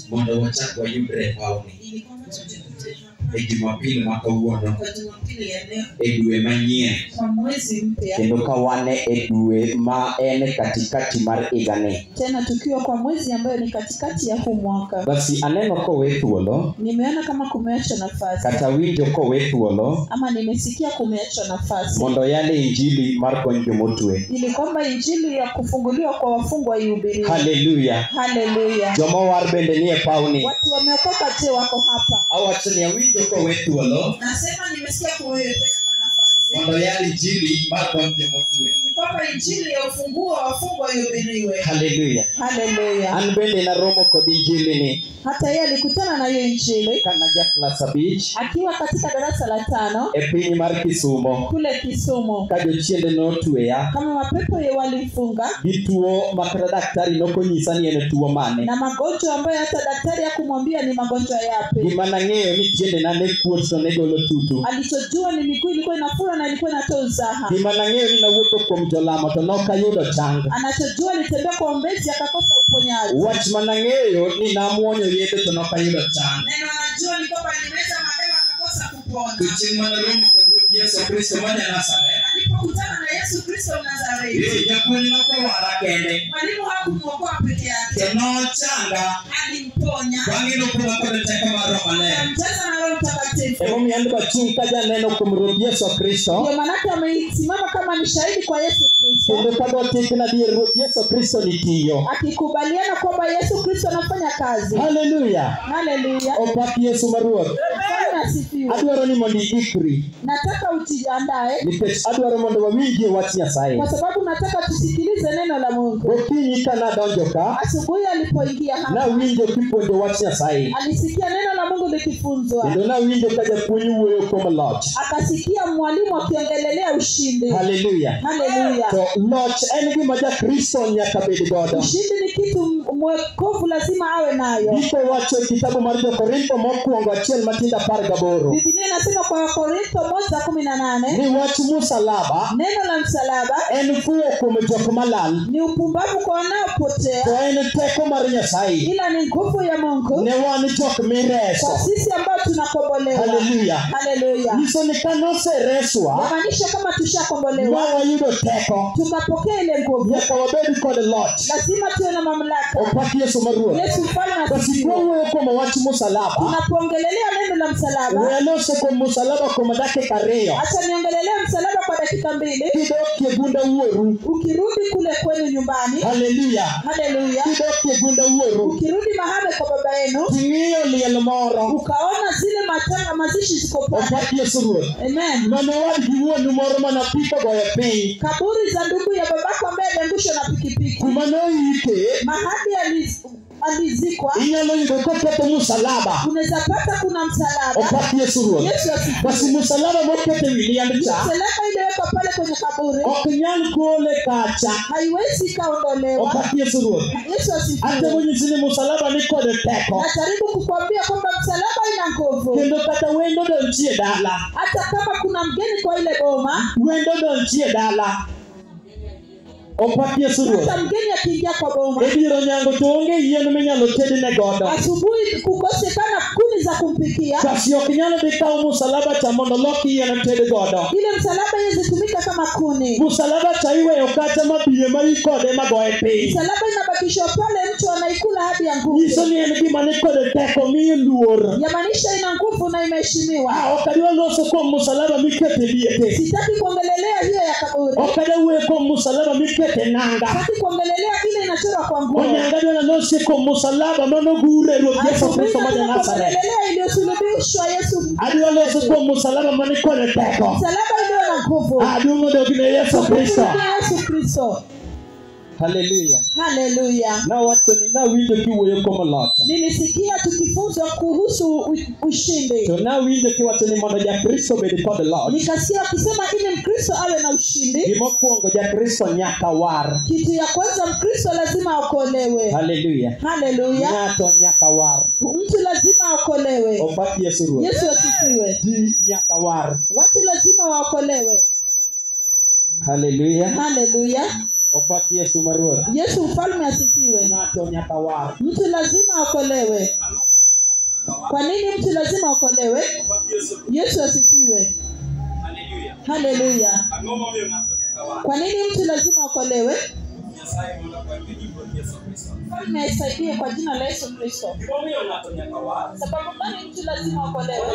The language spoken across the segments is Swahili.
mondo wachak wayudre pauni Jumapili mwaka uono dwe manyien kendo kawane dwe ma en katikati mar igani tena tukiwa kwa mwezi ambayo ni katikati ya huu mwaka. Basi aneno kowe thuolo, nimeona kama kumeacha nafasi kata winjo kowe thuolo, ama nimesikia kumeacha nafasi mondo yale injili mar kony jomotwe, ili kwamba injili ya kufunguliwa kwa wafungwa ihubiriwe. Haleluya. Haleluya. Joma war bende nie pauni, watu wameokoka je wako hapa? Awachoni awinjo kowe thuolo, nasema nimesikia kumeacha nafasi mondo yale injili mar kony jomotwe, kwamba injili ya ufunguo wa wafungwa ihubiriwe. Haleluya. Haleluya. An bende naromo kod injili ni hata yeye alikutana na hiyo injili kana jaklas abich akiwa katika darasa la 5 e piny mar Kisumo, kule Kisumo, ka jochiende notweya kama mapepo ye walimfunga gi tuo makata daktari nokonyisa ni en tuo mane, na magonjwa ambayo hata daktari hakumwambia ni magonjwa yapi. gima nang'eyo ni tiende na ne kuot to ne golo tutu, alichojua ni miguu ilikuwa inafura na ilikuwa inatoa usaha. gima nang'eyo ni nawuotho kuom jolamo to nokayudo chang, anachojua alitembea kwa ombezi akakosa uponyaji. wach manang'eyo ni namuonyo yedhe to nokayudo chang. Neno anajua ni kwamba alimeza madawa akakosa kupona. Chieng' manaromo kod Yesu Kristo ma Nazareth, alipokutana na Yesu Kristo Nazareti, japuonj nokowara kende, mwalimu hakumwokoa peke yake, to nochanga, alimponya, bang'e nopong'a kod teko mar Roho Maler. alimjaza na Roho Mtakatifu. Emomiyo an bachung' ka janeno kuom Ruoth Yesu Kristo, ndio maana amesimama kama ni shahidi kwa Yesu Kristo, kendo kagotikna adier Ruoth Yesu Kristo nitiyo, akikubaliana kwamba Yesu Kristo anafanya kazi. Haleluya. Haleluya. Opak Yesu maruoth. Adwaro ni mondo ikri, nataka ujiandae, nikech adwaro mondo wawinjie wach Nyasaye, kwa sababu nataka tusikilize neno la Mungu. Gokinyi ka nadonjo ka, asubuhi alipoingia hapa, nawinjo kipuonjo wach Nyasaye, alisikia neno la Mungu likifunzwa, kendo nawinjo ka japuonj wuoyo kuom loch, akasikia mwalimu akiongelelea ushindi. Haleluya. Haleluya. To loch en gima jakristo nyaka bed godo. Ushindi ni kitu mwokovu lazima awe nayo. Ndiko wacho kitabu mar Korintho mokwongo 1:18. Biblia inasema kwa Korintho 1:18, ni wach msalaba, neno la msalaba en fuo kuom jok malal, ni upumbavu kwa wanaopotea, to en teko mar Nyasaye, ila ni nguvu ya Mungu ne wan jok mireso. kwa sisi ambao tunakombolewa. Haleluya. Haleluya. Niso ni kanosereswa, yamaanisha kama tushakombolewa, wayudo teko, tukapokea ile nguvu, nyaka wabed kod loch. lazima tuwe na mamlaka. Opak Yesu maruoth. Yesu mfalme Basi asifiwe. kwawuoyo kuom wach msalaba, tunapoongelelea neno la msalaba, weloso kuom msalaba kuom dakika 2. acha niongelelea msalaba kwa dakika 2. Kidokie gunda wuoru, ukirudi kule kwenu nyumbani. Haleluya. Haleluya. Kidokie gunda wuoru, ukirudi mahali kwa baba yenu, ting'iyo liel moro, ukaona zile matanga mazishi ziko pale. Opak Yesu ruoth. Amen. Mane wadgi wuonu moro manapiko goyo piny, kaburi za ndugu ya babako ambaye aliangushwa na pikipiki, kuma noike, mahali alizikwa, inyalo yudo koketo msalaba. unaweza pata kuna msalaba. Opak Yesu ruoth. Yesu asifiwe. Basi msalaba moket ewi liend cha, msalaba iliyowekwa pale kwenye kaburi ok nyal gole kacha. haiwezi kaondolewa. Opak Yesu ruoth. Yesu asifiwe. Atemo nyisi ni msalaba ni kod teko, najaribu kukwambia kwamba msalaba ina nguvu. kendo kata wendo donchie dala, hata kama kuna mgeni kwa ile boma, wendo donchie dala. Opak Yesu ruoth. hata mgeni akiingia kwa boma, Ebiro nyango to onge yien minyalo tedne godo, asubuhi kukosekana kuni za kumpikia, basi ok nyalo dhi kawo msalaba cha mondo loki yien ted godo. ile msalaba iwezitumika kama kuni. Msalaba cha iweyo kata mabiye ma ikode magoye piny, msalaba inabakishwa pale, mtu anaikula hadi ya nguvu. nyiso ni en gima ni kod teko, miye luor. yamaanisha ina nguvu na imeheshimiwa. Ok adwa loso kuom msalaba mikete liete, sitaki kuongelelea hiyo ya kaburi, ok adwa wuoyo kuom msalaba mikete nanga, sitaki kuongelelea ile inachorwa kwa nguo. onyanga adwa nalosi kuom msalaba manogure Ruoth Yesu Kristo ma Nazareth. kuongelelea iliyosulubishwa Yesu. Adwa loso kuom msalaba mani kod teko. msalaba iliyo na nguvu. Aduong' odogne Yesu Kristo. Yesu Kristo. Haleluya. Haleluya. Nawacho ni nawinjo kiwuoyo kuom loch, nilisikia tukifunzwa kuhusu ushindi, to nawinjo kiwacho ni mondo jakristo bed kod loch. nikasikia akisema ili Mkristo awe na ushindi, Gimokwongo jakristo nyaka war. kitu ya kwanza Mkristo lazima aokolewe. Haleluya. Haleluya. Ng'ato nyaka war. Mtu lazima aokolewe. Opak Yesu ruoth. Yesu asifiwe. Ji nyaka war. Watu lazima waokolewe. Haleluya. Haleluya. Opak Yesu Maruoth. Yesu mfalme asifiwe. Ng'ato nyaka war. Mtu lazima aokolewe. Kwa nini mtu lazima aokolewe? Yesu asifiwe. Haleluya. Kwa nini mtu lazima aokolewe? Mfalme aisaidie kwa jina la Yesu Kristo. Sababu gani mtu lazima aokolewe?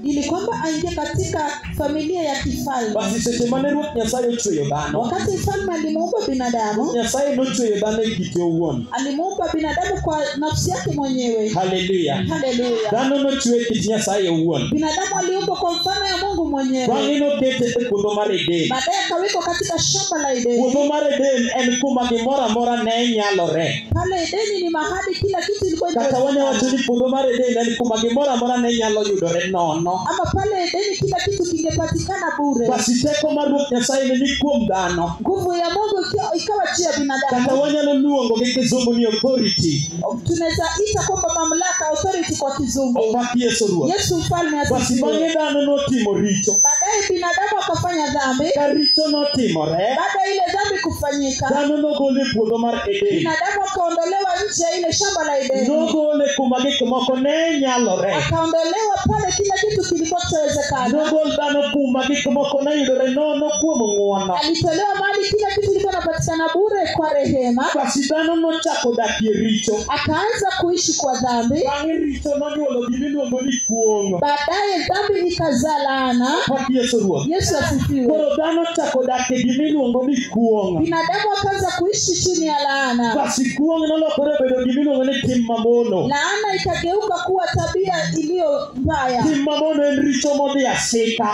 Ili kwamba aingie katika familia ya kifalme. Basi seche mane Ruoth Nyasaye ochweyo dhano. Wakati mfalme alimuumba binadamu, Nyasaye nochweyo dhano e kite owuon. alimuumba binadamu kwa nafsi yake mwenyewe. Haleluya. Haleluya. Dhano nochwe e kit Nyasaye owuon. Binadamu aliumbwa kwa mfano ya Mungu mwenyewe. Bang'e nokete e puodho mar Eden. Baadaye akawekwa katika shamba la Edeni. Puodho mar Eden en kuma gimoro amora ne nyalore. Pale Edeni ni mahali kila kitu ilikuwa Kata wanyawacho ni puodho mar Eden en kuma gimoro amora ne nyalo yudore nono. ama pale Edeni kila kitu kingepatikana bure. Basi teko mar Ruoth Nyasaye ne ni kuom dhano. Nguvu ya Mungu ikawa juu ya Kata binadamu. wanyalo luongo gi kizungu ni authority. Tunaweza ita kwamba mamlaka, authority kwa kizungu. Opak Yesu Ruoth. Yesu mfalme Basi asifiwe. bang'e dhano notimo richo. Baadaye binadamu akafanya dhambi. Ka richo notimore, Baada ya ile dhambi kufanyika, dhano nogole e puodho mar Eden. binadamu akaondolewa nje ya ile shamba la Edeni. Nogole kuma gik moko ne nyalore. Akaondolewa pale kila kitu kilikuwa kitawezekana. Nogol dhano kuma gik moko ne yudore nono kuom ng'uono. Alitolewa mahali kila kitu kilikuwa kinapatikana bure kwa rehema. Basi dhano nochako dakie richo. Akaanza kuishi kwa dhambi. Bang'e richo nonyuolo gimiluongo ni kuong'. Baadaye dhambi ikazaa laana. Opak Yesu Ruoth. Yesu asifiwe. Koro dhano chako dakie gimiluongo ni kuong'. Binadamu akaanza kuishi chini ya laana. Basi kuong' nolokore bedo gimiluongo ni tim mamono. Laana ikageuka kuwa tabia iliyo mbaya. Tim mamono en richo modhi asika.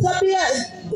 Tabia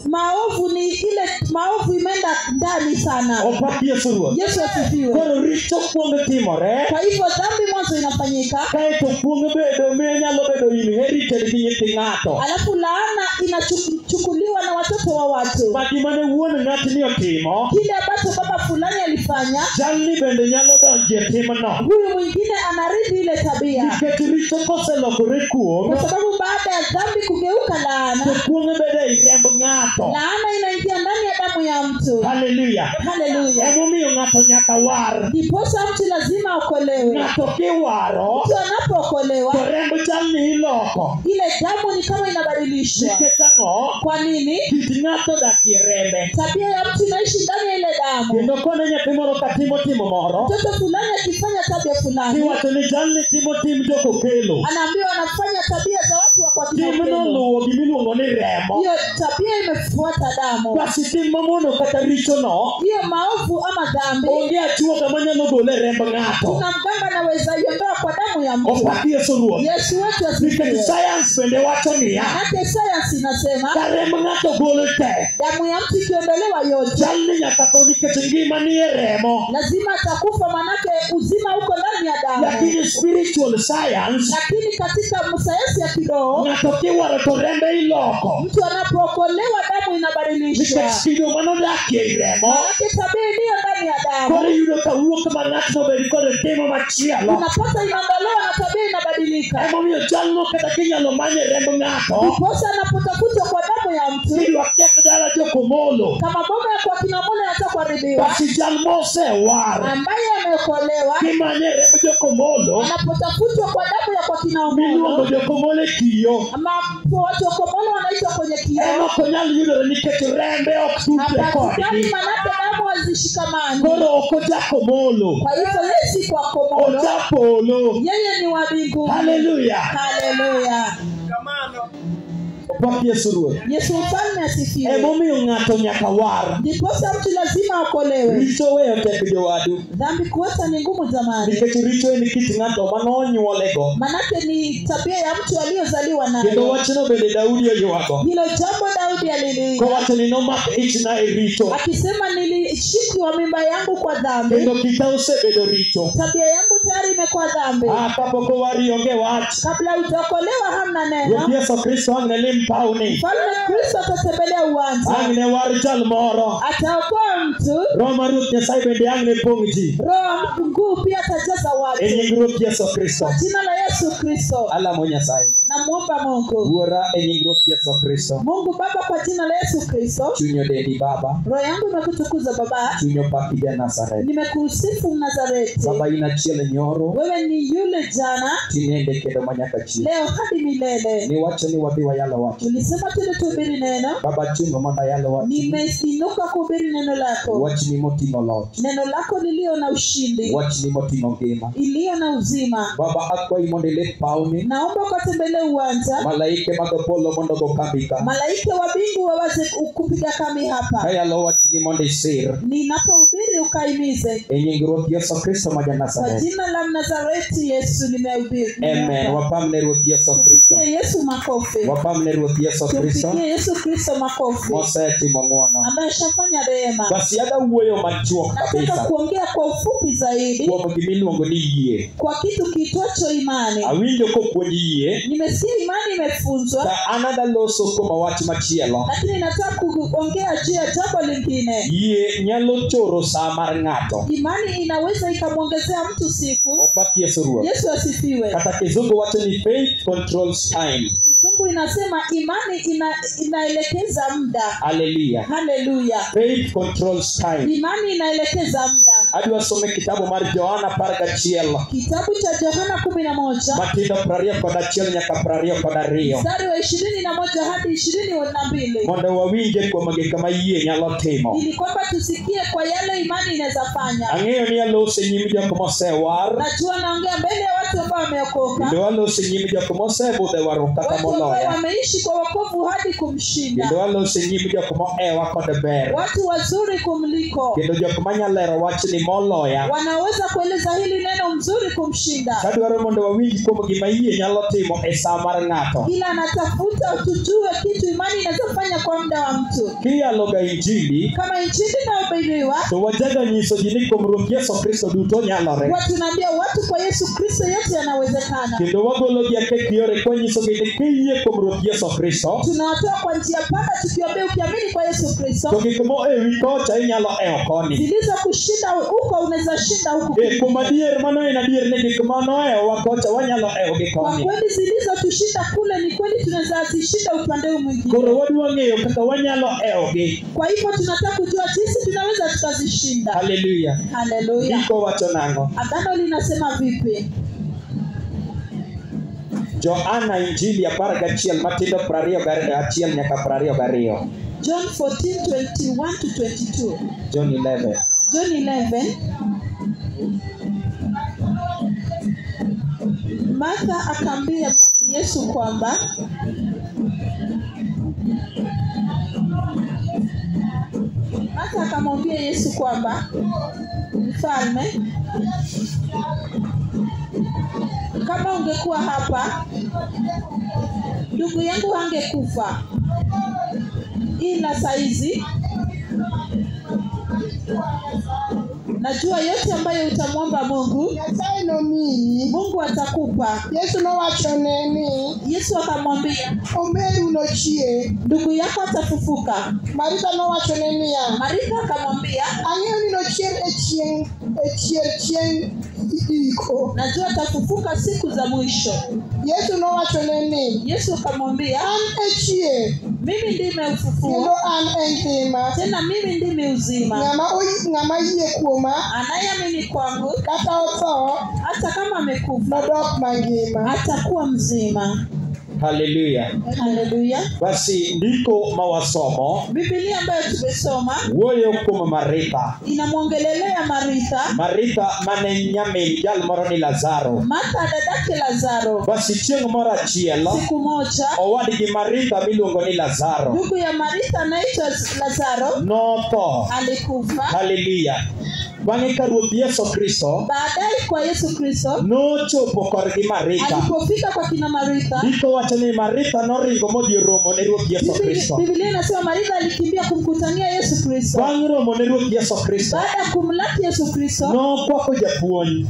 maovu ni ile maovu imeenda ndani sana. Opak Yesu Ruoth. Yesu asifiwe. Koro richo kuong' timore. Kwa hivyo dhambi mwanzo inafanyika. Kaeto kuong' bedo nyalo bedo inherited gi nyithi ng'ato. Alafu laana inachukuliwa na watoto wa watu. Ma gima ne wuon ng'atni otimo, Kile ambacho baba fulani alifanya, jalni bende nyalo donjo e timno. huyu mwingine anarithi ile tabia. Nikech richo koselokore kuong', Kwa sababu baada ya dhambi kugeuka laana, to kuong' bedo ei remb ng'ato. laana inaingia ndani ya damu ya mtu. Haleluya. Haleluya. Emomiyo ng'ato nyaka war. Ndiposa mtu lazima aokolewe. Ng'ato kiwaro, Mtu anapookolewa, to remb jalni iloko. ile damu ni kama inabadilishwa. Nikech ang'o? Kwa nini? Kit ng'ato dakie rembe. Tabia ya mtu inaishi ndani ya ile damu. Kendo kone nyathi moro ka timo moro, Mtoto fulani akifanya tabia fulani, iwacho ni jalni timo tim jokokelo. anaambiwa anafanya tabia za watu wa kwa Timno kinapendo. luwo gimiluongo ni remo. Hiyo tabia imefuata damu. Basi tim mamono kata richono, Hiyo maovu ama dhambi, onge achuoga manyalo gole remb ng'ato. kuna mganga anaweza iondoa kwa damu ya mtu. Opak Yesu Ruoth. Yesu wetu Nikech asifiwe. science bende wacho niya, Hata sayansi inasema ka remb ng'ato gol te, damu ya mtu ikiondolewa yote, jalni nyaka tho nikech ngima ni e remo. lazima atakufa, manake uzima uko ndani ya damu. Lakini spiritual science, Lakini katika sayansi ya kiroho, ng'ato kiwaro to rembe iloko. mtu anapookolewa damu inabadilishwa, Nikech kido manodakie ei remo, manake tabia iliyo ndani ya damu koro iyudo ka wuok ma ng'atno bed kod timo machielo. unapata inaondolewa na tabia inabadilika. Emomiyo jalno kata kinyalo manye remb ng'ato, Ndiposa anapotafutwa kwa damu ya mtu, kidwa keth dala jokomolo, kama boma ya kwa kina mole anataka kuharibiwa, basi jal mosewar ambaye ameokolewa kimanye remb jokomolo, anapotafutwa kwa damu ya kwa kina miluongo mole, jokomolo e kiyo, ama watu wa komolo wanaitwa kwenye ema kioo, ok onyal yudore nikech rembe ok tudre hapatikani, kodgi. manake damu hazishikamani. Koro ok ojakomolo, Kwa hivyo yeye si kwa komolo, ojapolo. yeye ni wa mbinguni. Haleluya. Haleluya. Opak Yesu Ruoth. Yesu mfalme asifiwe. Emomiyo ng'ato nyaka war. Ndiposa mtu lazima aokolewe. Richo weyo tek jowadu, Dhambi kuacha ni ngumu jamani, nikech richo en kit ng'ato manonyuolego. manake ni tabia ya mtu aliyozaliwa Kendo nayo. wachno bende Daudi oywago, Hilo jambo Daudi aliliiga kowacho ni nomak ichna e richo, akisema, nilishikwa mimba yangu kwa dhambi, kendo kita osebedo richo. tabia yangu tayari imekuwa dhambi. Kapok owari onge wach. Kabla utaokolewa hamna neno. Ruoth Yesu Kristo ang' ne lim pawni, Mfalme Kristo atatembelea uwanja, ang' ne war jal moro. ataokoa mtu. Roho mar Ruoth Nyasaye bende ang' ne pong' ji. Roho mkuu pia atajaza za watu. E nying Ruoth Yesu Kristo. Kwa jina la Yesu Kristo. Alamo Nyasaye. Namuomba Mungu. Wuora e nying Ruoth Yesu Kristo. Mungu Baba, kwa jina la Yesu Kristo. Chunyo dedi Baba. Roho yangu imekutukuza Baba. Chunyo paki ja Nazareth. Nimekusifu Nazareti. Baba inachiel nyoro. Wewe ni yule jana, Tinende kendo manyaka chi. leo hadi milele. Ni wacho ni wadhi wayalo wacho. Tulisema tuhubiri neno. Baba chungo mondo yalo wacho. Nimeinuka kuhubiri neno lako. Wach ni moting'o loch. Neno lako lilio na ushindi. Wach ni moting'o ngima. Iliyo na uzima. Baba akwayi mondo ilet pawni. Naomba ukatembelee uwanja. Malaike mag polo mondo go kambi ka. Malaika wa mbingu waweze kupiga kambi hapa. Kayalo wach ni mondo isir. Ninapohubiri ukaimize. E nying Ruoth Yesu Kristo ma Kwa Nazareth. jina la Nazareti Yesu nimehubiri. Amen. Wapamne Ruoth Yesu Kristo. Tupigie Yesu makofi. Wapamne Ruoth Yesu Kristo. Tupigie Yesu Kristo makofi. Mosetimo ng'wono. Ameshafanya rehema. Basi ada wuoyo machuok Nataka kabisa. kuongea kwa ufupi zaidi Kuom gimiluongo ni yie. kwa kitu kitwacho imani. Awinjo kopuonj yie. Nimesikia imani imefunzwa, Ka an adaloso kuom wach machielo. lakini nataka kuongea juu ya jambo lingine. Yie nyalo choro saa mar ng'ato. Imani inaweza ikamwongezea mtu siku. Opaki Yesu Ruoth. Yesu asifiwe. Kata kizungu wacho ni faith controls time. Kizungu inasema imani inaelekeza muda. Haleluya. Haleluya. Faith controls time. Imani inaelekeza muda. Adwa some kitabu mar Johana 11. Kitabu cha Yohana 11 Matindo 21 nyaka 22. mstari wa 21 hadi 22. Mondo wawinje kuom gik ma yie nyalo timo. Ili kwamba tusikie kwa yale imani inaweza fanya. Ang'eyo ni alose nyim jok mosewar. Najua naongea mbele ya watu ambao wameokoka. Kendo alose nyim jok mosebudho e warruok kata Watu ambao moloya. wameishi kwa wokovu hadi kumshinda. Kendo alose nyim jok moewa kod ber. Watu wazuri kumliko. Kendo jok manyalero wach ni moloya. Wanaweza kueleza hili neno mzuri kumshinda. Kadwaro mondo wawinj kuom gima yie nyalo timo e saa mar ng'ato. Ila anatafuta tujue kitu imani inaweza fanya kwa muda wa mtu. Kiyaloga injili. Kama injili inahubiriwa, To wajaga nyiso ji ni kuom Ruoth Yesu Kristo duto nyalore. watu naambia watu kwa Yesu Kristo yote yanawezekana. Kendo wagolo gi akek yore kwanyiso gi ni kiyie kuom Ruoth Yesu Kristo. Tunawatoa kwa njia pana tukiwaambia ukiamini kwa Yesu Kristo. To gik mo ewi kocha inyalo ewo koni. Zilizo kushinda huko unaweza shinda huko. Kuom adier mano en adier ni gik manoewa kocha wanyalo ewo gi Kwa koni. kweli zilizo tushinda kule ni kweli tunaweza zishinda upande huu mwingine. Koro wadwa ng'eyo kaka wanyalo ewo gi. Kwa hivyo tunataka kujua jinsi tunaweza tukazishinda. Haleluya. Haleluya. Ndiko wacho nang'o? Agano linasema vipi? Johana injili 11 Matindo 21 nyaka 22. John 14:21 to 22. John 11. John 11. Martha akaambia Yesu kwamba Martha akamwambia Yesu kwamba mfalme, kama ungekuwa hapa ndugu yangu hangekufa, ila saizi najua yote ambayo utamwomba Mungu, Mungu atakupa. Yesu akamwambia, ndugu yako atafufuka. Maritha akamwambia, najua atafufuka siku za mwisho. Yesu akamwambia, mimi ndime ufufuo, tena mimi ndime uzima. Anayeamini kwangu, hata kama amekufa, atakuwa mzima. Haleluya. Haleluya. Basi ndiko mawasomo. Biblia ambayo tumesoma wuoyo kuom Maritha. Inamwongelelea Maritha. Maritha mane nyamin jal moro ni Lazaro. Martha dadake Lazaro. Basi chieng' moro achiel siku moja owadgi Maritha miluongo ni Lazaro. Ndugu ya Maritha anaitwa Lazaro notho. alikufa. Haleluya. Bang'e ka Ruoth Yesu Kristo baadaye kwa Yesu Kristo nochopo korgi Maritha. Alipofika kwa kina Maritha, ndiko wacho ni Maritha noringo modhi romo ne Ruoth Yesu Kristo. Biblia inasema Maritha alikimbia kumkutania Yesu Kristo. Bang' romo ne Ruoth Yesu Kristo, baada ya kumlaki Yesu Kristo, nokwako japuonj,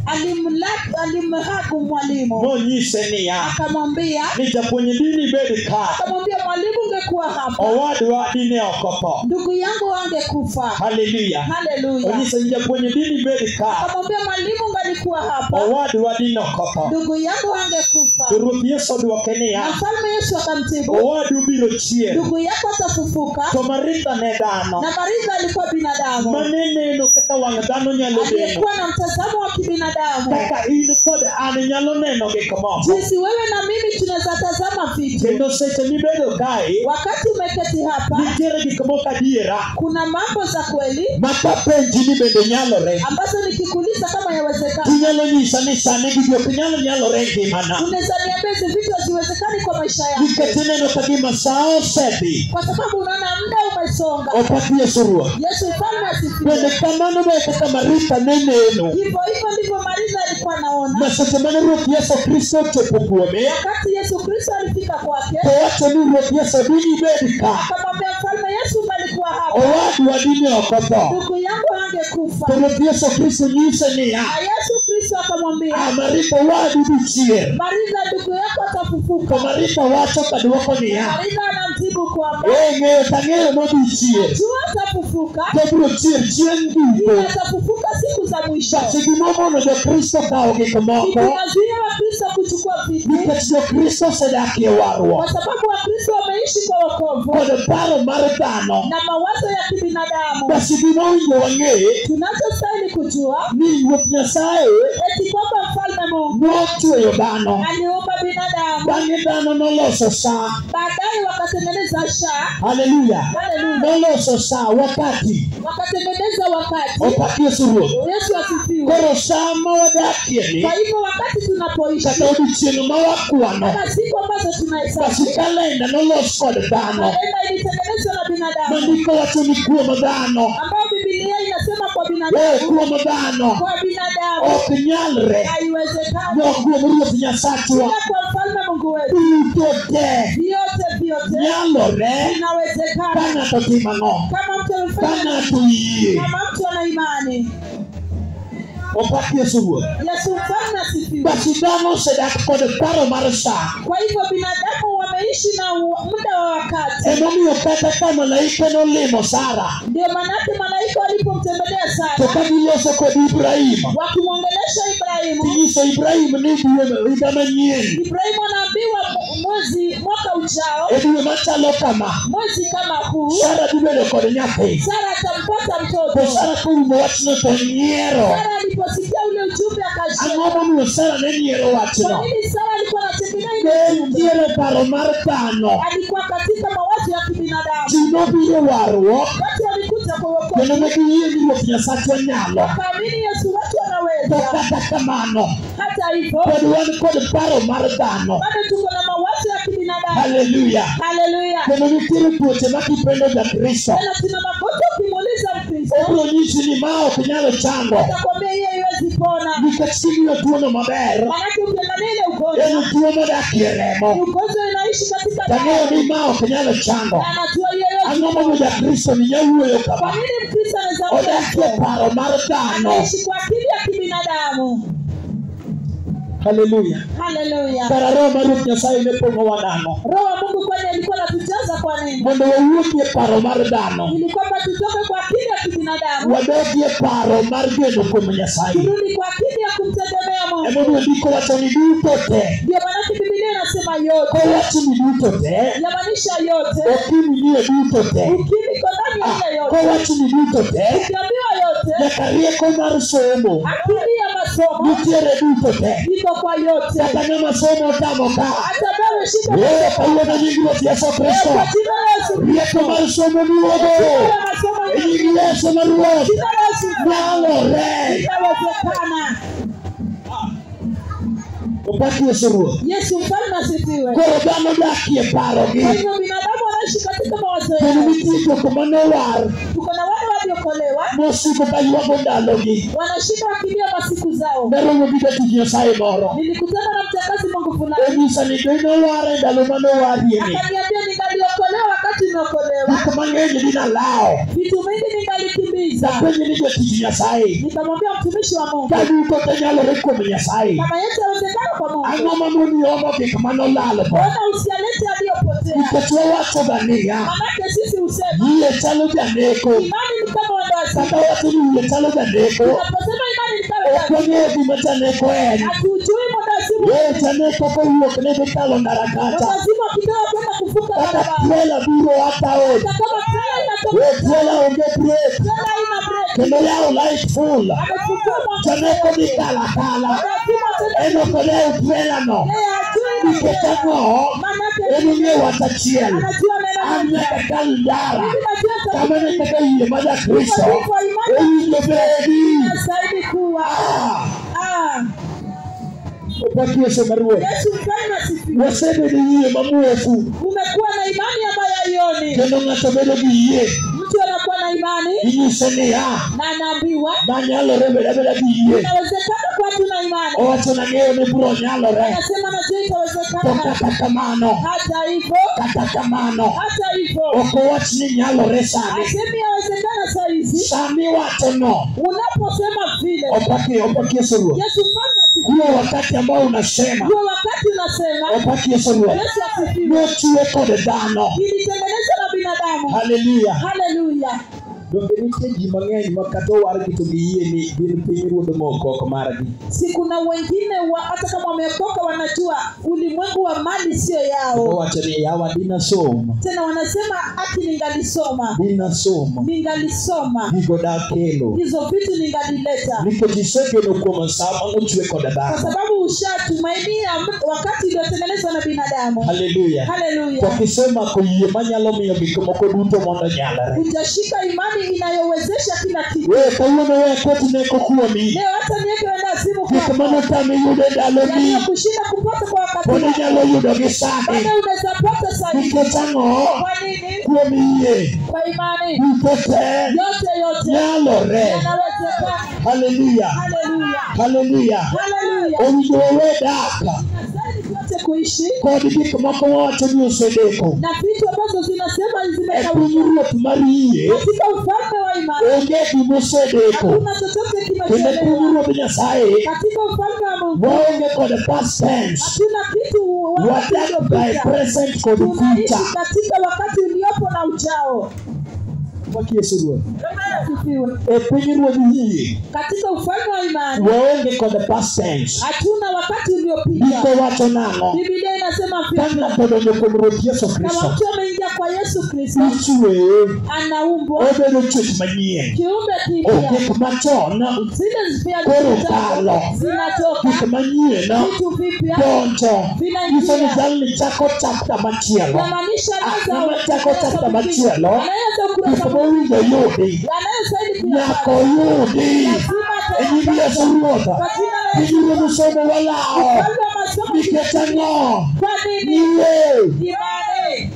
alimhagu mwalimu, monyise niya, akamwambia ni japuonj dini bed ka, akamwambia mwalimu, angekuwa hapa, owadwa dine okopo. ndugu yangu angekufa. Hallelujah. Haleluya. Onisa nja kwenye dini Amerika. Akamwambia mwalimu ngalikuwa hapa, Owadwa dine okopo. ndugu yangu angekufa. Ruoth Yesu dwokenia. Na mfalme Yesu akamjibu, Owadu biro chier. ndugu yako atafufuka. To Maritha ne dhano. Na Maritha alikuwa binadamu Maneneno kaka wang' dhano nyalo neno. aliyekuwa na mtazamo wa kibinadamu, Kaka in kod an nyalo neno gik moko. jinsi wewe na mimi tunaweza tazama vitu. Kendo seche mibedo kae, Wakati umeketi hapa, nitiere gik moko adiera kuna mambo za kweli ma kapenji ni bende nyalore. ambazo nikikuuliza kama yawezekana, Inyalo nyisa ni sani gigi ok nyalo nyalore e ngimana. unaweza niambia hizi vitu haziwezekani kwa maisha yako, Nikech ineno ka gima sa osedhi. kwa sababu unaona muda umesonga. Opak Yesu Ruoth. Yesu mfalme Bende asifiwe. kamano be kaka Maritha ne neno. Hivyo hivyo ndivyo Maritha alikuwa anaona. Ma seche mane Ruoth Yesu Kristo ochopo kuome, Wakati Yesu Kristo alifika kwake, to wacho ni Ruoth Yesu dini bed ka. akamwambia mfalme Yesu alikuwa hapa, Owadwa dine ok otho. ndugu yangu angekufa. To Ruoth Yesu Kristo nyise niya, Na Yesu Kristo akamwambia, Maritha owadu dhi chier. Maritha ndugu yako atafufuka. To Maritha wacho ka dwoko niya, Maritha anamjibu kwamba ng'eyo tang'eyo nodhi chier. jua atafufuka, To biro chier chieng' ila duto. atafufuka siku za mwisho. Basi gimomono jokristo kawo gik moko, Tunazuia Wakristo kuchukua vitu nikech jokristo osedakie warruok kwa sababu Wakristo wameishi kwa wokovu kod paro mar dhano. na mawazo ya kibinadamu. Basi gimowinjo wang'e Tunachostahili kujua ni Ruoth Nyasaye eti kwamba mfalme Mungu nochweyo dhano. aliumba binadamu, Bang'e dhano noloso sa. baadaye wakatengeneza saa. Haleluya. Haleluya. Noloso sa wakati. Wakatengeneza wakati. Opak Yesu Ruoth. Yesu asifiwe. Koro sa ma wadakie ni Kwa hivyo wakati tunapoishi kata odiochieng' ma wakwano, kama siku ambazo tunahesabu, basi kalenda nolos kod dhano. kalenda ilitengenezwa na binadamu, Mandiko wacho ni kuom dhano. ambayo Biblia inasema kwa Kuom binadamu, dhano kwa binadamu ok nyalre. haiwezekani, No kuom Ruoth Nyasachwa ila kwa mfalme Mungu wetu duto te vyote nyalore inawezekana ka ng'ato timo ang'o, kama mtu ka amefanya, ng'ato yie. kama mtu ana imani. Opak Yesu Ruoth. Yesu mfalme asifiwe. Basi dhano osedak kod paro mar sa. Kwa hivyo binadamu wameishi na muda wa wakati. Emomiyo kata ka malaika nolimo Sara, Ndio manake malaika walipomtembelea to Sara ka giloso kod Ibrahim, wakimwongelesha Ibrahimu, ginyiso Ibrahim ni dwe higa manyien, Ibrahimu anaambiwa mwaka ujao, e dwe machalo kama, mwezi kama huu, Sara dhi bedo kod nyathi. Sara atampata To mtoto. Sara kowinjo wachno to nyiero. Sara aliposikia ule ujumbe akashtuka. Ang'o momiyo Sara ne nyiero Kwa wachno? nini Sara alikuwa anategemea ile Ne ujumbe? nitiere paro mar dhano. Alikuwa katika mawazo ya kibinadamu. Ji nobiro warruok, Watu walikuja kwa kendo wokovu, ne giyie ni Ruoth Nyasachwa nyalo. wakaamini Yesu, watu To wanaweza. kata kamano, Hata hivyo pod wan kod paro mar dhano. bado tuko na mawazo ya kibinadamu. Haleluya. Haleluya. Kendo nitiere tuoche ma kipendo jakristo, Tena tuna magonjwa ukimuuliza Mkristo obiro nyisi ni ma ok nyalo chango. atakwambia hiyo haiwezi pona. Nikech king'iyo tuono maber, Maanake ukiangalia ile en ugonjwa tuo modakie ni remo. ugonjwa inaishi katika Tang'eyo damu. ni ma ok nyalo chango. Na anajua hiyo Ang'o yote. momiyo jakristo ni nyawuoyo Kwa kama? nini Mkristo anaweza Odakie kuwa paro mar dhano. anaishi kwa akili ya kibinadamu? Haleluya. Haleluya. Kara roho mar Ruoth Nyasaye ne pong'owa nang'o? Roho wa Mungu kwani alikuwa anatujaza kwa nini? Mondo wawuokie paro mar dhano, Ili kwamba tutoke kwa akili ya kibinadamu wadogie paro mar geno kuom Nyasaye. turudi kwa akili ya kumtegemea Mungu. Emomiyo ndiko wacho ni duto te. Ndio maanake Biblia inasema yote, Kowacho ni duto te, yamaanisha yote. okimi nie duto te. Ukimwi iko ndani ya ile yote. Kowacho ni duto te, Ukiambiwa yote, nyaka rieko mar somo akili ya masomo nitiere duto te. iko kwa yote. Kata ng'ama somo otamo ka, Hata wewe shida kawuono nying Ruoth Yesu Kristo, kwa jina la Yesu rieko mar somo duogo. ya masomo E nying Yesu ma Ruoth jina la Yesu nyalore. inawezekana. Opak Yesu Ruoth. Yesu mfalme asifiwe. Koro dhano dakie parogi. Kwa hivyo binadamu wanaishi katika mawazo Kendo yao. nitie joko manowar Tuko na wale waliokolewa mosiko ka ywago ndalogi. wanashinda wakilia masiku zao. Neromo gi jatich Nyasaye moro. Nilikutana na mtakazi Mungu fulani, Onyisa ni be noware ndalo manowarie ni. akaniambia ningaliokolewa wakati niokolewa, Gik mang'eny ni nalawo. vitu mingi ningalikimbiza. Penjo ni jatich Nyasaye. Nikamwambia mtumishi wa Mungu, Ka duto te nyalore kuom Nyasaye, kama yote yawezekana kwa Mungu, ang'o mamoni omo gik manolal go? mbona usialete aliyopotea? kupotea. Nikatoa watu bania. Manake sisi usema Yeye chalo janeko. imani ni kama wandasi. Kata watu ni yeye chalo janeko. Tunaposema imani ni kama wandasi, Okonye bimataneko eni. hatujui wandasi. Yeye janeko kwa uwok ne bitalo ndarakata. Lazima ukitoa kwenda kuvuka Kata barabara. kwela biro hata o. Hata kama trela inatoka, Wewe kwela onge break. trela ina break. Kendo yao light full. Amefungua mwanga. Janeko ni kala. Lazima tena Eno kone ukwela no. yeye ajui Niketano. manake Eno nye watachiel. anajua neno la Anya kakandara. Mimi najua Kama ne kaka iye mada Kristo. kwa imani Eyi jobedi. zaidi kuwa Opakie semaruwe. Yesu mfalme asifiwe. Wasebe ni iye mamuefu. Umekuwa na imani ambayo haioni. Kendo ng'ato bedo gi iye. Mtu anakuwa na imani Inyise ni ya. na anaambiwa Manyalore beda gi iye. inawezekana kwa tuna imani. Owacho na ng'eyo ni bro nyalore. Anasema najua To itawezekana. kata kamano. Hata hivyo Ok owach ni nyalore sani. asemi yawezekana saa hizi. Sani wacho no. Unaposema vile Opakie seruwe. Yesu mfalme asifiwe. Huo wakati ambao unasema. Huo wakati unasema Opakie seruwe. Yesu asifiwe. Nochue kode dhano. Ilitengenezwa na binadamu. Hallelujah. Haleluya. Donge nitie ji mang'eny ma kata owargi to giyie ni gin pinyruodh moko margi. Si kuna wengine hata kama wameokoka wanajua ulimwengu wa mali sio yao. Owacho ni yawa dinasoma. Tena wanasema ati ningalisoma. Gigo dakelo. Hizo vitu ningalileta. Nikech isekelo kuom sama ochwe kod Kwa dhano. sababu ushatumainia wakati uliotengenezwa na binadamu. Haleluya. Haleluya. To kisema kuyie manyalo miyo gik moko duto mondo nyalre. Utashika imani inayowezesha kila kitu. Wewe kawuono wewe koti neko kuomi. Leo hata niweke wenda simu Gik kwa mano tami yudo ndalogi. ya kushinda kupata kwa wakati Pod wako. inyalo yudo gi sani. Bado unaweza pata saa hii. Nikech ang'o? Kwa nini? Kuom yie. Kwa imani. Duto te Yote nyalore. yanawezekana. Haleluya. Haleluya. Haleluya. Haleluya. Owinjo wawe dak Nasali tuache kuishi kod gik moko wawacho ni osedeko. na vitu ambazo zinasema E zimekawia. pinyruoth mar yie Katika ufalme wa imani onge gima osedeko. hakuna chochote Kendo kimechelewa. pinyruoth Nyasaye Katika ufalme wa Mungu waonge kod past tense. hakuna kitu wakati Wadak by uliopita. present kod Tunaishi future. katika wakati uliopo na ujao. Opakie seruwe. Asifiwe. E pinyruoth yie Katika ufalme wa imani waonge kod past tense. hatuna wakati uliopita. Ndiko wacho nang'o? Biblia inasema Ka vipi? ng'ato odonjo kuom Ruoth Yesu Kama Kristo, mtu ameingia kwa Yesu Kristo ichweye, anaumbwa obedo chwech manyien. kiumbe kipya. Gik machon Zile vya koro vita kalo. zinatoka, Gik manyien vitu vipya donjo. Nyiso ni vinaingia. jalni chako chapter machielo. Inamaanisha Ng'ama chako chapter machielo, anaweza gik ukurasa mowinjo yudi anayestahili nyaka kuyafanya. oyudi. E nying Yesu Ruoth, Kwa jina la Yesu. pinyruodh somo walao. Ufalme wa masomo Nikech ang'o? kwa nini? Yie. Imani.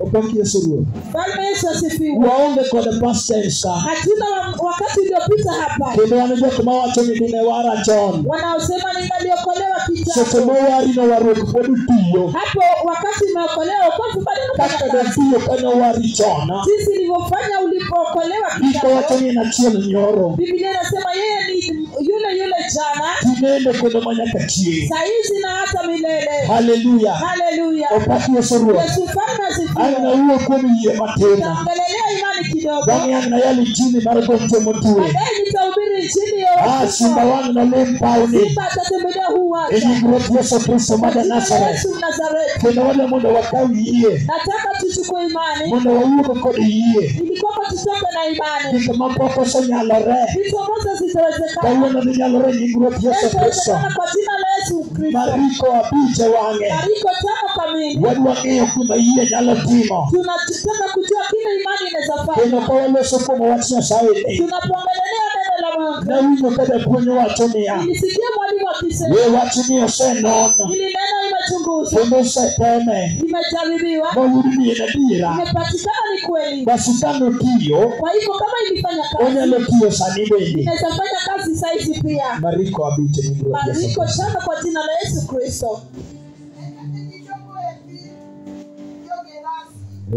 Opakie Yesu Ruoth. Mfalme Yesu asifiwe. Waonge kod past tense ka. Hatuna wakati uliopita hapa. Kendo wan jok mawacho ni dine wara chon. Wanaosema ningaliokolewa Seche kitambo. mowari no warruok pod tiyo. Hapo wakati umeokolewa ukofu bado Kaka unafanya ne kazi. tiyo kane wari chon. Jinsi ilivyofanya ulipookolewa Iko wacho kitambo. ni en achiel nyoro. Biblia inasema yeye ni yule jana, Tinende kendo manyaka chieng'. saa hizi na hata milele. Haleluya. Haleluya. Opaki Yesu Ruoth. Yesu mfalme asifiwe. Ang' nawuo kuom yie matin. Taongelelea imani kidogo. Bang'e ang' nayal injili mar goncho motwe. Baadaye nitahubiri injili ya Simba wang' nolim pawni. Simba atatembelea huu E watu. nying Ruoth Yesu Kristo ma Kwa jina la Nazareth. Yesu Nazareti. Kendo wadwa mondo wakaw yie. Nataka tuchukue imani Mondo wawuog kod yie. ili kwamba tutoke na imani. Gik mapok osenyalore. Vitu ambazo zitawezekana. Kawuono dhi nyalore e nying Ruoth Yesu Kristo. Zitawezekana kwa jina la Yesu Kristo. Mariko abich e wang'e. Mariko 5 kamili. Wadwa ng'eyo gima yie nyalo timo. Tunataka kujua kile imani inaweza Kendo fanya. ka waloso kuom wach Nyasaye ni. Tunapoongelea neno la Mungu. Nawinjo ka japuonj wacho niya. Nilisikia mwalimu akisema We wach ni osenono. hili neno imechunguzwa, Kendo oseteme. imejaribiwa, Moyud ni en adiera. imepatikana ni kweli. Basi kanotiyo, Kwa hivyo kama ilifanya kazi, onyalo tiyo sani bende. inaweza fanya kazi saizi pia. Mariko abich e nying Ruoth Yesu Mariko Kristo. 5 kwa jina la Yesu Kristo.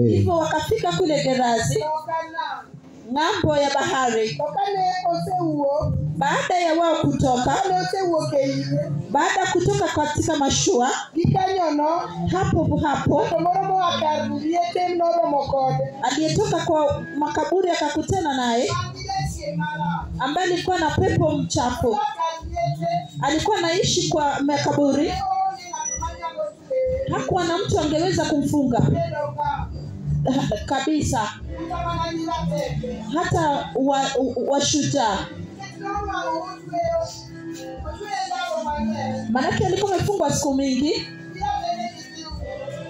Hivyo wakafika kule Gerazi, ng'ambo ya bahari. Baada ya wao kutoka, baada kutoka katika mashua, hapo aliyetoka kwa makaburi akakutana naye, ambaye alikuwa na pepo mchafu. Alikuwa anaishi kwa makaburi. Hakuwa na mtu angeweza kumfunga kabisa, hata washujaa. Manake alikuwa amefungwa siku mingi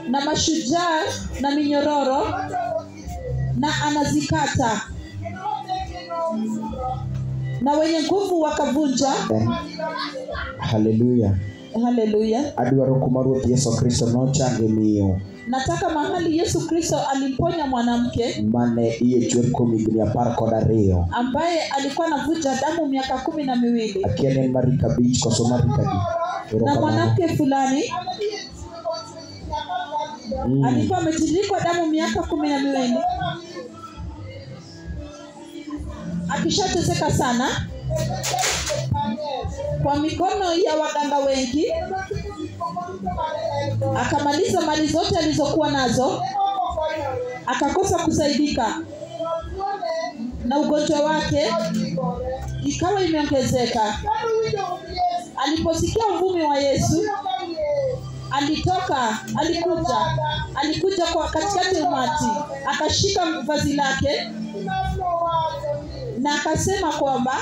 na mashujaa na minyororo, na anazikata, na wenye nguvu wakavunja. Haleluya. Haleluya. Adwaro kuma Ruoth Yesu Kristo nochange miyo. Nataka mahali Yesu Kristo alimponya mwanamke mane iye chwer kuom higni 12 ambaye alikuwa anavuja damu miaka 12. Akia ne marika bich koso marika di. Na mwanamke fulani alikuwa ametiririkwa damu miaka 12. Akishateseka sana kwa mikono ya waganga wengi, akamaliza mali zote alizokuwa nazo, akakosa kusaidika, na ugonjwa wake ikawa imeongezeka. Aliposikia uvumi wa Yesu, alikuja kwa katikati ya umati, akashika vazi lake na akasema kwamba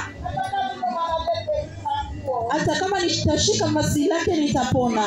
hata kama nitashika vazi lake nitapona.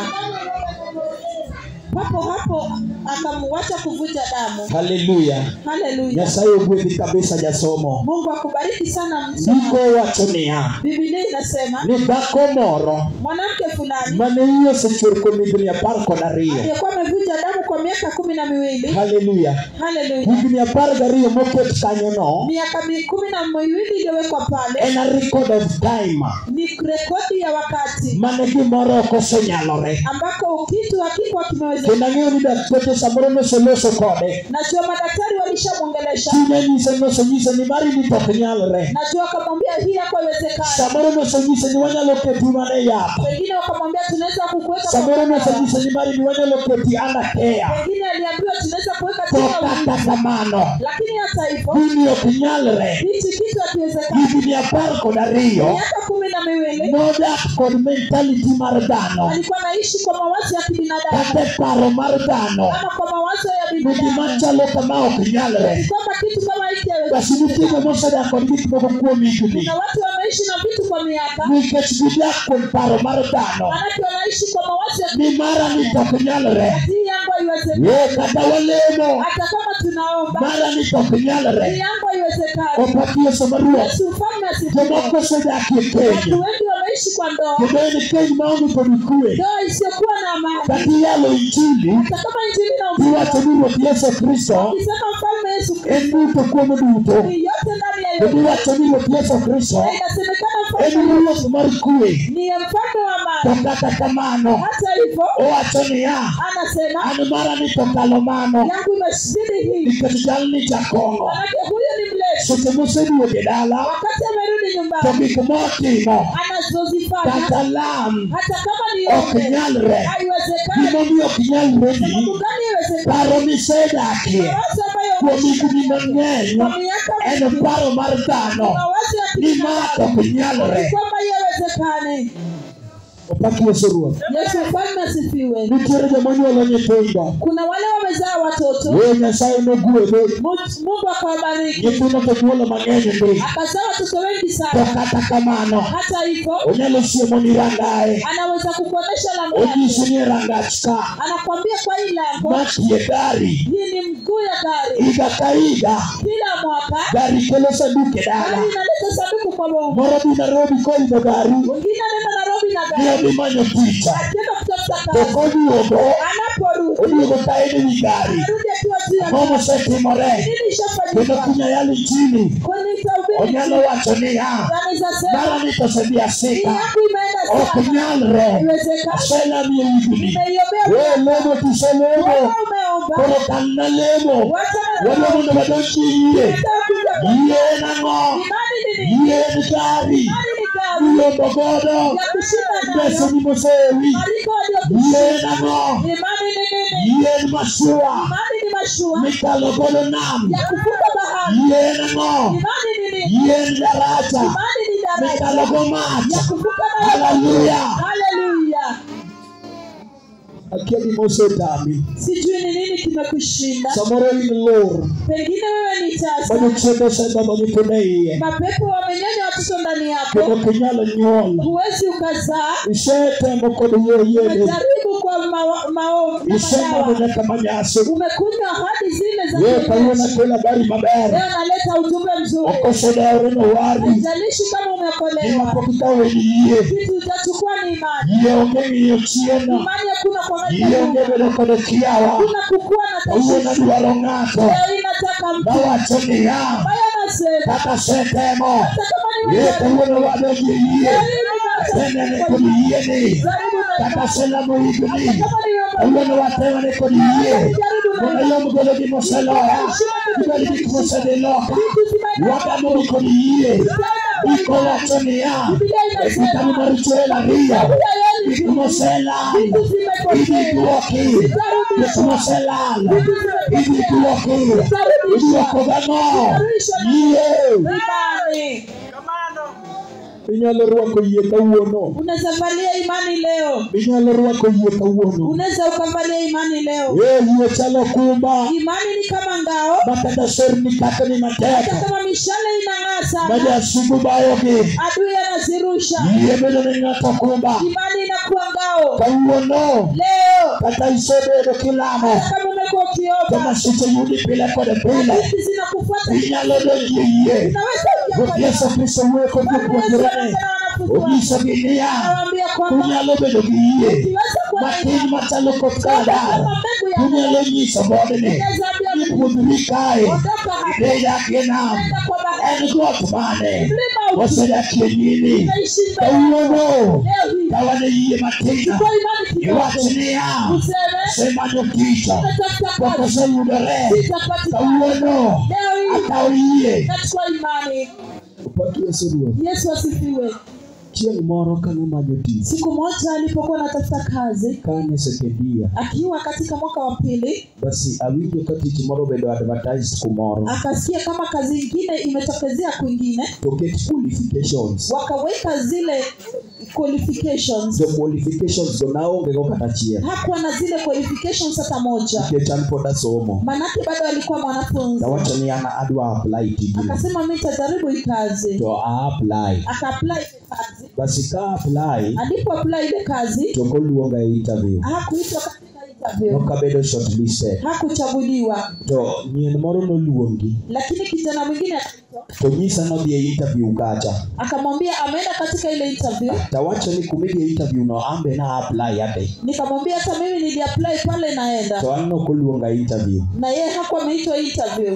Papo hapo akamwacha kuvuja damu. Haleluya. Haleluya. Nyasaye ogwedhi kabisa jasomo. Mungu akubariki sana msomo. Niko wacho niya. Biblia inasema ni dhako moro mwanamke fulani mane iye osechwer kuom higni 12 alikuwa amevuja damu kwa miaka 12. Haleluya. Haleluya. Higni 12 moket kanyo no, miaka 12 iliyowekwa pale, en a record of time, ni rekodi ya wakati mane gimoro ok osenyalore, ambako kitu hakikuwa kimewezekana. kendo ang'eyo ni dakteche samoro nosoloso kode. Najua madaktari walishamwongelesha, chunye nosonyise ni mari ni tok nyalre. najua akamwambia hii hakuwezekana. Samoro nosonyise ni wanyalo keti mane yath. Wengine wakamwambia tunaweza kukuweka. Samoro nosonyise ni mari ni wanyalo keti anakea. Wengine aliambiwa tunaweza kuweka To kata kamano, lakini hata hivyo gini ok nyalre. hichi kitu hakiwezekana. Higni 12 Miaka 12 nodak kod mentality mar dhano, alikuwa anaishi kwa mawazo ya kibinadamu, kata paro mar dhano, ama kwa mawazo ya ni binadamu, gima chalo kama ok nyalre. kwamba kitu kama hiki haiwezekani. Basi nitie joma osedak kod gik moko kuom higni, Na watu wameishi na vitu kwa miaka, nikech gidak kuom paro mar dhano manake wanaishi kwa mawazo ya ni mara ni tok nyalre. hii yangu haiwezekani. Kata walemo Hata kama tunaomba mara ni tok hii nyalre. yangu haiwezekani. Opaki Yesu maruoth. Yesu ufalme asifiwe. Jomoko osedakie Watu keny, wengi wameishi kwa ndoa, kendo en keny maonge kod kwe. ndoa isiyokuwa na amani. Kata iyalo injili, Hata kama injili na iwacho ni Ruoth Yesu Kristo ukisema mfalme Yesu Kristo en duto kuom duto. ni yote ndani ya Kendo yote, iwacho ni Ruoth Yesu Kristo na inasemekana en mfalme Ruoth mar kwe. ni mfalme wa To amani. kata kamano, Hata hivyo owacho niya, anasema an mara ni to kalo mano, yangu imezidi hii, nikech chal ni jakong'o. manake huyu ni mlevi. Seche moseduoge dala, Wakati amerudi to nyumbani gik motimo anazozifanya kata lam hata kama ni ok yote nyalre. haiwezekani. Gimomiyo ok nyalre ni Sababu gani haiwezekani? paro misedakie Mawazo ambayo kuom umeishi higni mang'eny kwa miaka en mingi, paro mar dhano mawazo ya ni ma kibinadamu, ok nyalre. kwamba haiwezekani. Opaki Yesu Ruoth. Yesu ufalme asifiwe. Nitiere joma onyuolo nyithindo, Kuna wale wamezaa watoto, we Nyasaye nogwedhe, Mungu akawabariki, nyithindo to nyuolo mang'eny ndi. akazaa watoto wengi To sana. kata kamano, Hata hivyo onyalo siemo ni rangae, anaweza kukuonesha lango onyisi lake, ni e rangach ka, anakwambia kwa hii lango matie gari. hii ni mguu ya gari. Higa ka higa, Kila mwaka gari kelo sanduke dala. gari inaleta sanduku kwa Mungu. Moro dhi Nairobi koidho gari, Wengine anaenda Nairobi na ni gari, odhi manyo picha. akienda kutafuta To kazi, koduogo, anaporudi oduogo ka en ewi gari. anarudi akiwa juu ya Ang'o gari. mosetimore? Nini Kendo ishafanyika? kunyayali chini, Kwani itahubiri onyalo wacho niya, anaweza sema mara ni tosedhi hii asika, yangu imeenda ok sana, nyalre. haiwezekani. Aselami e higni, Nimeiombea we lemo tiselemo, wewe umeomba, koro kan na lemo, wacha na wadwa mondo wadonji yie. nataka kuja Yien ang'o? Imani ni nini? Yien gari. Imani ni gari Iombo godo. ya kushinda Pesa nayo. ni mosewi. Maliko waliokushinda. Yien ang'o? Imani ni nini? Yien mashua. Imani ni mashua Mikalo godo nam. ya kuvuka bahari. Yien ang'o? Imani ni nini? Yien daraja. Imani ni Mikalo daraja go mach. ya kuvuka bahari. Hallelujah. Haleluya. Akieni mose tami. Sijui ni nini kimekushinda. Samoro in lor. Pengine wewe ni tasa. Mani chendo senda mani kune iye. Mapepo wamenyonya watoto ndani yako. Kendo kinyalo nyuola. Huwezi ukazaa. Isetemo kod yeye. Umejaribu kwa maombi. Isema nyaka manyasi. Umekunywa hadi zile za Ye kawona kienyeji. kela gari maber. Leo naleta ujumbe mzuri. Okosoda oreno wari. Haijalishi kama umeokolewa. Imapokita weni iye. Kitu utachukua ni imani. Iye onge iyo chiena. Imani hakuna kwa Iye onge maisha. bedo kod kiawa. Hakuna kukua na Uwena tashwishi. dwaro ng'ato. Leo inataka mtu. Dawacho niya. Baya nasema. Kata setemo. Hata kama ni Ye wewe. kawona wadonje iye. Leo inataka Tene ne kod iye ni. Jaribu na Kata imani. selamo Hata igni. kama ni wewe. Kawona watema ne kod iye. Jaribu na Kona imani. yom golo di moseloya. Kibali di kumosede loka. Waka mo kod iye. Iko wacho niya. Ekitani marichuela ria. Ikumosela. Idi duoki. Ikumosela. Idi duoki. Idi wakogano. Iye. Imani. Inyalo rwako yie kawuono. Unaweza valia imani leo. Inyalo rwako yie kawuono. Unaweza ukavalia imani leo. Yie chalo kumba. Imani ni kama ngao. Makata serni kata ni Hata mateka. kama mishale inang'aa sana, Maja sugu bayogi. adui anazirusha. Yie bedo ni ng'ato kumba. Imani inakuwa ngao. Kawuono. Leo Kata isebedo kilamo. hata kama umekuwa ukiomba, Kama siche yudi pile kode pile. hadithi zinakufuata. Inyalo donji yie. Unaweza kuja kwa Yesu Kristo weko Bwana Yesu kukudirene. anasema wanafunzi wake. Ogiso ginia. Anawaambia kwamba Kunyalo bedo gi yie. ukiweza kuwa na Matin imani, machalo kot kada. kama mbegu ya Kunyalo nyiso bodene. unaweza ambia Ipuodhri kae. ondoka hapa, Idedakie nam. nenda kwa bahari. En got mane. Mlima uki Wasedakie nyini. unaishi mbele. Kawuono. Leo hii Kawane yie matina. chukua imani kidogo. Iwach niya. Useme Semanyo ticho. nimetafuta kazi, Wakoseyudore. sitapatikana. Kawuono. Leo hii Akaw yie. nachukua imani. Upaki Yesu ruoth. Yesu asifiwe. Chieng' moro kane manyo tich. Siku moja alipokuwa anatafuta kazi Kane sekendia. akiwa katika mwaka wa pili, Basi awinjo ka tich moro bedo advertised kumoro. akasikia kama kazi ingine imetokezea kwingine, To get qualifications. wakaweka zile qualifications. So qualifications go naonge go kata achiel. Hakuwa na zile qualifications hata moja, Nikech an pod asomo. manake bado alikuwa mwanafunzi. Tawacho ni an adwa apply tijni. Akasema mimi nitajaribu hii kazi, To a apply. aka-apply ile kazi. Basi ka apply Alipo apply ile kazi, to koluonga e interview. hakuitwa katika interview, Nokabedo shortlisted. hakuchaguliwa, To nyien moro noluongi. lakini kijana mwingine akaitwa, To nyisa nodhi e interview kacha. akamwambia ameenda katika ile interview. Tawacho ni kumidhi e interview no ambe na apply ade. Nikamwambia hata mimi niliapply pale naenda, To an nokoluonga e interview. na yeye hakuwa ameitwa interview.